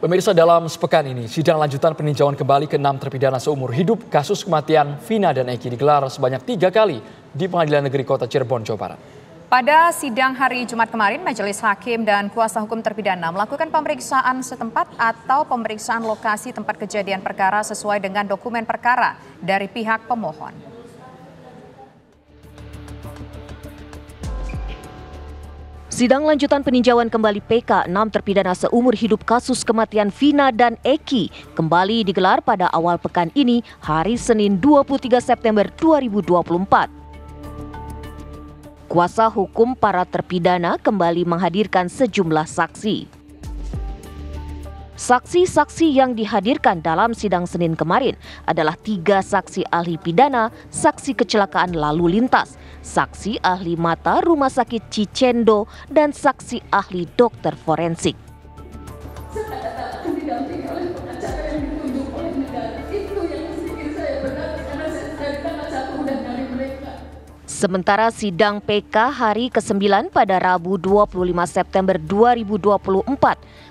Pemirsa, dalam sepekan ini, sidang lanjutan peninjauan kembali ke-6 terpidana seumur hidup kasus kematian Vina dan Eki digelar sebanyak 3 kali di Pengadilan Negeri Kota Cirebon, Jawa Barat. Pada sidang hari Jumat kemarin, Majelis Hakim dan kuasa hukum terpidana melakukan pemeriksaan setempat atau pemeriksaan lokasi tempat kejadian perkara sesuai dengan dokumen perkara dari pihak pemohon. Sidang lanjutan peninjauan kembali PK 6 terpidana seumur hidup kasus kematian Vina dan Eki kembali digelar pada awal pekan ini, hari Senin 23 September 2024. Kuasa hukum para terpidana kembali menghadirkan sejumlah saksi. Saksi-saksi yang dihadirkan dalam sidang Senin kemarin adalah 3 saksi ahli pidana, saksi kecelakaan lalu lintas, saksi ahli mata Rumah Sakit Cicendo, dan saksi ahli dokter forensik. Sementara sidang PK hari ke-9 pada Rabu 25 September 2024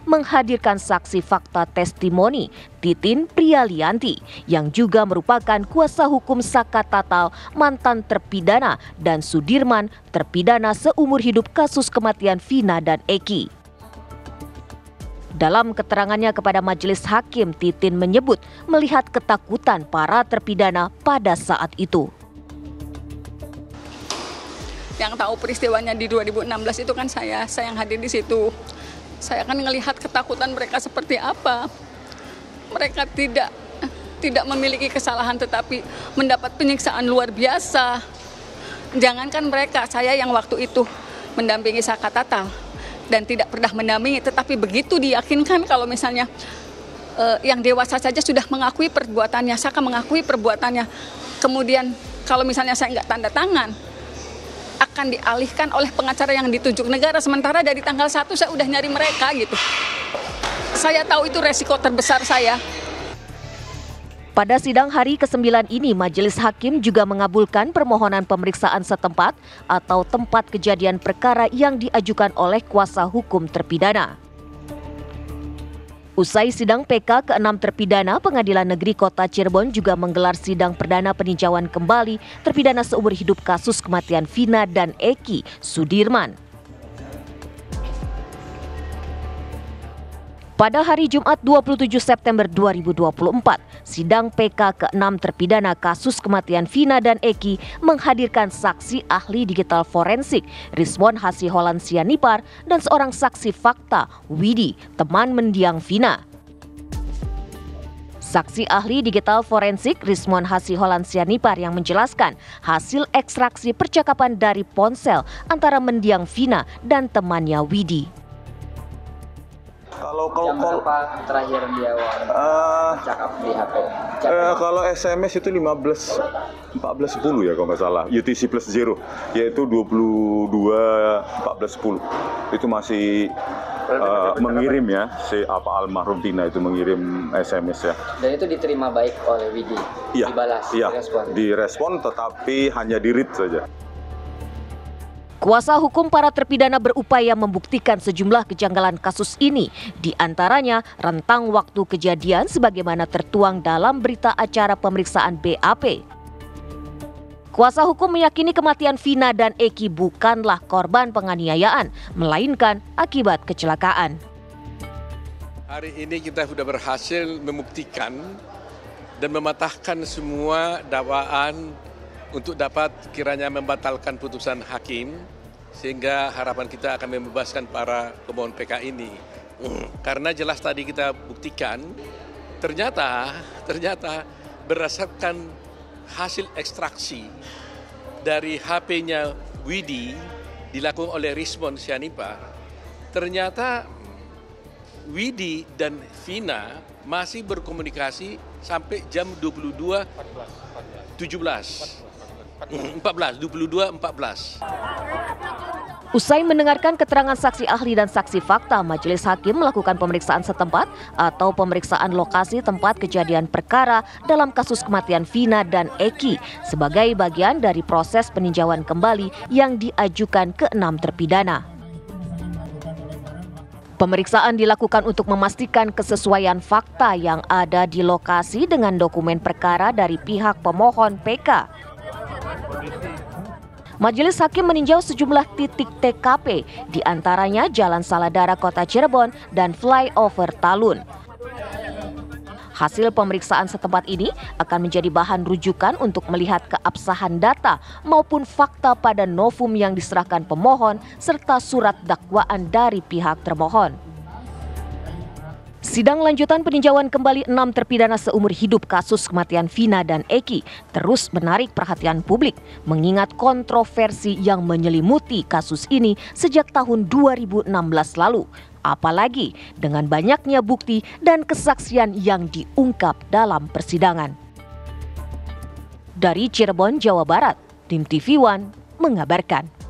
menghadirkan saksi fakta testimoni Titin Prialianti yang juga merupakan kuasa hukum Saka Tatal mantan terpidana dan Sudirman terpidana seumur hidup kasus kematian Vina dan Eki. Dalam keterangannya kepada Majelis Hakim, Titin menyebut melihat ketakutan para terpidana pada saat itu. Yang tahu peristiwanya di 2016 itu kan saya yang hadir di situ. Saya akan melihat ketakutan mereka seperti apa. Mereka tidak memiliki kesalahan tetapi mendapat penyiksaan luar biasa. Jangankan mereka, saya yang waktu itu mendampingi Saka Tatal dan tidak pernah mendampingi, tetapi begitu diyakinkan kalau misalnya yang dewasa saja sudah mengakui perbuatannya, Saka mengakui perbuatannya. Kemudian kalau misalnya saya nggak tanda tangan, akan dialihkan oleh pengacara yang ditunjuk negara. Sementara dari tanggal 1 saya udah nyari mereka gitu. Saya tahu itu resiko terbesar saya. Pada sidang hari ke-9 ini, Majelis Hakim juga mengabulkan permohonan pemeriksaan setempat atau tempat kejadian perkara yang diajukan oleh kuasa hukum terpidana. Usai sidang PK ke-6 terpidana, Pengadilan Negeri Kota Cirebon juga menggelar sidang perdana peninjauan kembali terpidana seumur hidup kasus kematian Vina dan Eki, Sudirman. Pada hari Jumat 27 September 2024, sidang PK ke-6 terpidana kasus kematian Vina dan Eki menghadirkan saksi ahli digital forensik Rizwan Hasiholan Sianipar dan seorang saksi fakta Widi, teman mendiang Vina. Saksi ahli digital forensik Rizwan Hasiholan Sianipar yang menjelaskan hasil ekstraksi percakapan dari ponsel antara mendiang Vina dan temannya Widi. Kalau terakhir dia cakap di HP. Kalau SMS itu 14.10 ya kalau nggak salah, UTC plus 0 yaitu 22.14.10 itu masih mengirim ya, si almarhum Vina itu mengirim SMS ya. Dan itu diterima baik oleh Widi, iya, dibalas, iya, direspon tetapi hanya di-read saja. Kuasa hukum para terpidana berupaya membuktikan sejumlah kejanggalan kasus ini, di antaranya rentang waktu kejadian sebagaimana tertuang dalam berita acara pemeriksaan BAP. Kuasa hukum meyakini kematian Vina dan Eki bukanlah korban penganiayaan, melainkan akibat kecelakaan. Hari ini kita sudah berhasil membuktikan dan mematahkan semua dakwaan untuk dapat kiranya membatalkan putusan hakim, sehingga harapan kita akan membebaskan para pemohon PK ini. Karena jelas tadi kita buktikan, ternyata berdasarkan hasil ekstraksi dari HP-nya Widi dilakukan oleh Rizwan Sianipar, ternyata Widi dan Vina masih berkomunikasi sampai jam 22.14. Usai mendengarkan keterangan saksi ahli dan saksi fakta, Majelis Hakim melakukan pemeriksaan setempat atau pemeriksaan lokasi tempat kejadian perkara dalam kasus kematian Vina dan Eki sebagai bagian dari proses peninjauan kembali yang diajukan ke-6 terpidana. Pemeriksaan dilakukan untuk memastikan kesesuaian fakta yang ada di lokasi dengan dokumen perkara dari pihak pemohon PK. Majelis Hakim meninjau sejumlah titik TKP, di antaranya Jalan Saladara Kota Cirebon dan Flyover Talun. Hasil pemeriksaan setempat ini akan menjadi bahan rujukan untuk melihat keabsahan data maupun fakta pada novum yang diserahkan pemohon serta surat dakwaan dari pihak termohon. Sidang lanjutan peninjauan kembali 6 terpidana seumur hidup kasus kematian Vina dan Eki terus menarik perhatian publik mengingat kontroversi yang menyelimuti kasus ini sejak tahun 2016 lalu. Apalagi dengan banyaknya bukti dan kesaksian yang diungkap dalam persidangan. Dari Cirebon, Jawa Barat, Tim TV One mengabarkan.